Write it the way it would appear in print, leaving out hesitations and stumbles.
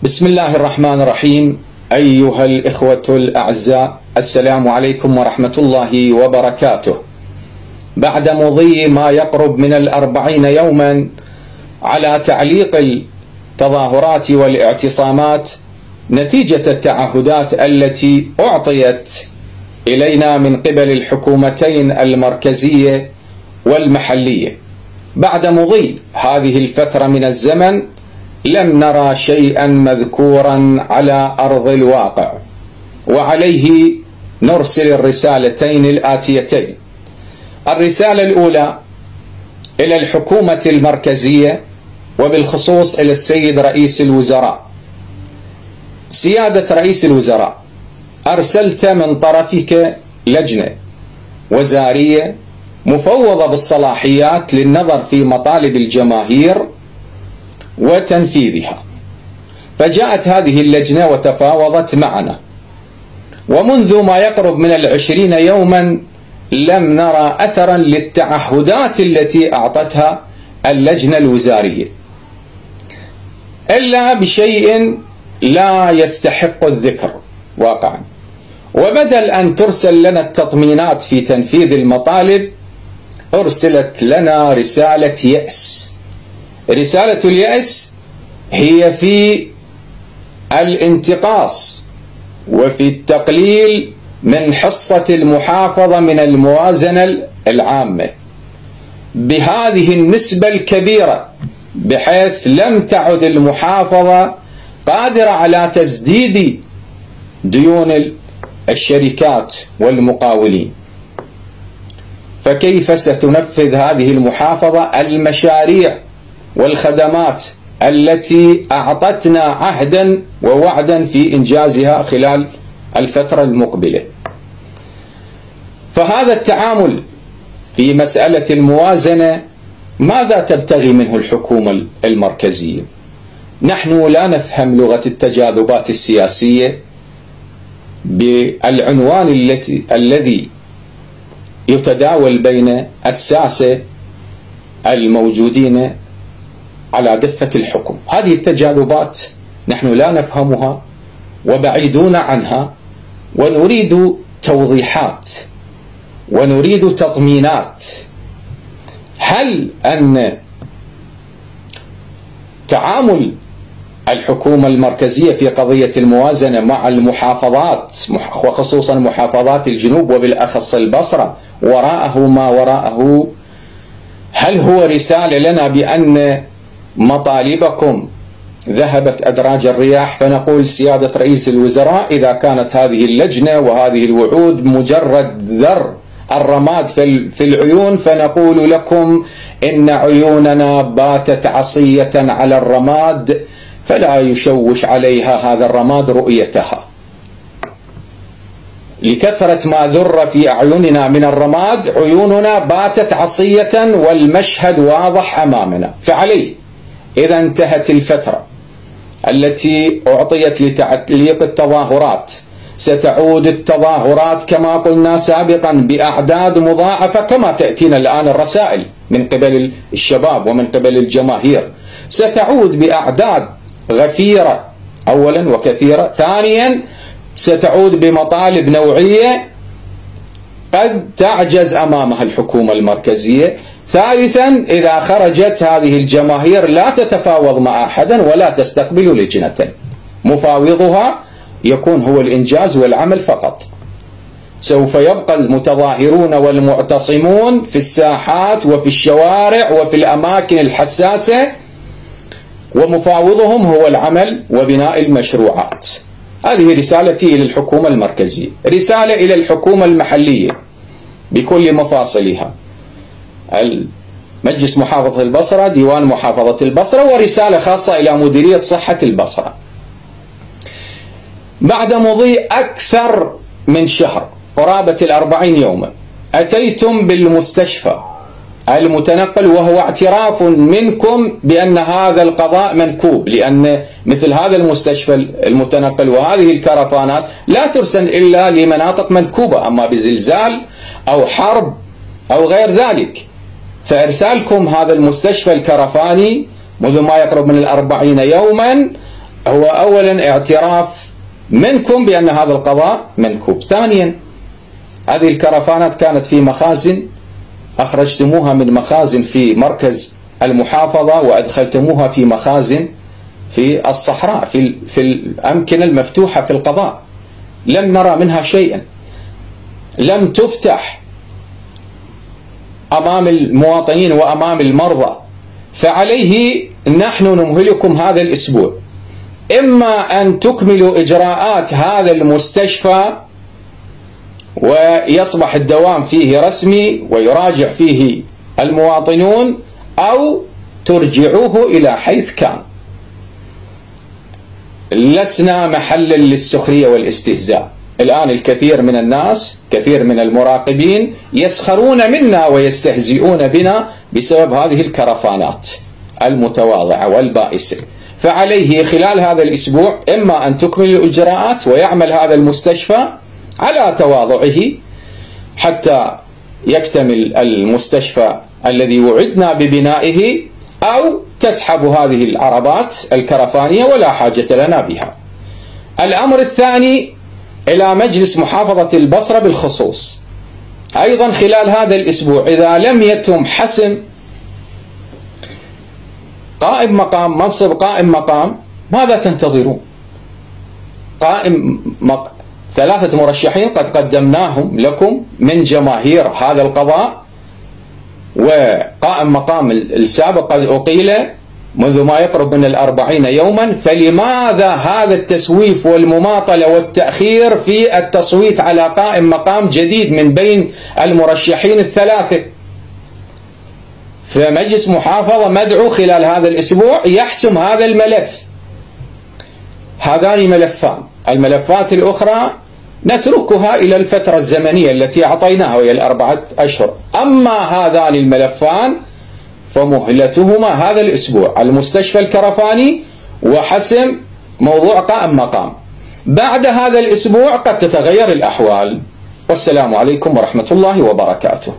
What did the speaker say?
بسم الله الرحمن الرحيم. أيها الإخوة الأعزاء، السلام عليكم ورحمة الله وبركاته. بعد مضي ما يقرب من 40 يوما على تعليق التظاهرات والاعتصامات نتيجة التعهدات التي أعطيت إلينا من قبل الحكومتين المركزية والمحلية، بعد مضي هذه الفترة من الزمن لم نرى شيئا مذكورا على أرض الواقع، وعليه نرسل الرسالتين الآتيتين. الرسالة الأولى إلى الحكومة المركزية وبالخصوص إلى السيد رئيس الوزراء. سيادة رئيس الوزراء، أرسلت من طرفك لجنة وزارية مفوضة بالصلاحيات للنظر في مطالب الجماهير وتنفيذها، فجاءت هذه اللجنة وتفاوضت معنا، ومنذ ما يقرب من 20 يوما لم نرى أثرا للتعهدات التي أعطتها اللجنة الوزارية إلا بشيء لا يستحق الذكر واقعا. وبدل أن ترسل لنا التطمينات في تنفيذ المطالب، أرسلت لنا رسالة يأس. رسالة اليأس هي في الانتقاص وفي التقليل من حصة المحافظة من الموازنة العامة بهذه النسبة الكبيرة، بحيث لم تعد المحافظة قادرة على تسديد ديون الشركات والمقاولين. فكيف ستنفذ هذه المحافظة المشاريع والخدمات التي أعطتنا عهدا ووعدا في إنجازها خلال الفترة المقبلة؟ فهذا التعامل في مسألة الموازنة ماذا تبتغي منه الحكومة المركزية؟ نحن لا نفهم لغة التجاذبات السياسية بالعنوان الذي يتداول بين الساسة الموجودين على دفة الحكم. هذه التجاذبات نحن لا نفهمها وبعيدون عنها، ونريد توضيحات ونريد تطمينات. هل أن تعامل الحكومة المركزية في قضية الموازنة مع المحافظات وخصوصا محافظات الجنوب وبالأخص البصرة وراءه ما وراءه، هل هو رسالة لنا بأن مطالبكم ذهبت أدراج الرياح، فنقول سيادة رئيس الوزراء إذا كانت هذه اللجنة وهذه الوعود مجرد ذر الرماد في العيون، فنقول لكم إن عيوننا باتت عصية على الرماد فلا يشوش عليها هذا الرماد رؤيتها. لكثرة ما ذر في أعيننا من الرماد عيوننا باتت عصية والمشهد واضح أمامنا. فعليه إذا انتهت الفترة التي أعطيت لتعليق التظاهرات، ستعود التظاهرات كما قلنا سابقا بأعداد مضاعفة كما تأتينا الآن الرسائل من قبل الشباب ومن قبل الجماهير. ستعود بأعداد غفيرة أولا وكثيرة، ثانيا ستعود بمطالب نوعية قد تعجز أمامها الحكومة المركزية، ثالثا إذا خرجت هذه الجماهير لا تتفاوض مع أحدا ولا تستقبل لجنة، مفاوضها يكون هو الإنجاز والعمل فقط. سوف يبقى المتظاهرون والمعتصمون في الساحات وفي الشوارع وفي الأماكن الحساسة، ومفاوضهم هو العمل وبناء المشروعات. هذه رسالتي إلى الحكومة المركزية. رسالة إلى الحكومة المحلية بكل مفاصلها، مجلس محافظة البصرة، ديوان محافظة البصرة، ورسالة خاصة إلى مديرية صحة البصرة. بعد مضي أكثر من شهر قرابة 40 يوما أتيتم بالمستشفى المتنقل، وهو اعتراف منكم بأن هذا القضاء منكوب، لأن مثل هذا المستشفى المتنقل وهذه الكرفانات لا ترسل إلا لمناطق منكوبة، أما بزلزال أو حرب أو غير ذلك. فإرسالكم هذا المستشفى الكرفاني منذ ما يقرب من 40 يوما هو أولا اعتراف منكم بأن هذا القضاء منكوب. ثانيا هذه الكرفانات كانت في مخازن، أخرجتموها من مخازن في مركز المحافظة وأدخلتموها في مخازن في الصحراء في الأمكنة المفتوحة في القضاء، لم نرى منها شيئا، لم تفتح أمام المواطنين وأمام المرضى. فعليه نحن نمهلكم هذا الأسبوع، إما أن تكملوا إجراءات هذا المستشفى ويصبح الدوام فيه رسمي ويراجع فيه المواطنون، أو ترجعوه إلى حيث كان. لسنا محلا للسخرية والاستهزاء. الآن الكثير من الناس، كثير من المراقبين يسخرون منا ويستهزئون بنا بسبب هذه الكرفانات المتواضعة والبائسة. فعليه خلال هذا الأسبوع إما أن تكمل الإجراءات ويعمل هذا المستشفى على تواضعه حتى يكتمل المستشفى الذي وعدنا ببنائه، أو تسحب هذه العربات الكرفانية ولا حاجة لنا بها. الأمر الثاني إلى مجلس محافظة البصرة بالخصوص، أيضا خلال هذا الأسبوع إذا لم يتم حسم قائم مقام، منصب قائم مقام، ماذا تنتظرون؟ ثلاثة مرشحين قد قدمناهم لكم من جماهير هذا القضاء، وقائم مقام السابق قد أقيل منذ ما يقرب من 40 يوما. فلماذا هذا التسويف والمماطلة والتأخير في التصويت على قائم مقام جديد من بين المرشحين الثلاثة؟ فمجلس محافظة مدعو خلال هذا الأسبوع يحسم هذا الملف. هذان ملفان، الملفات الأخرى نتركها إلى الفترة الزمنية التي أعطيناها وهي 4 أشهر. أما هذان الملفان فمهلتهما هذا الأسبوع، المستشفى الكرفاني وحسم موضوع قائم مقام. بعد هذا الأسبوع قد تتغير الأحوال. والسلام عليكم ورحمة الله وبركاته.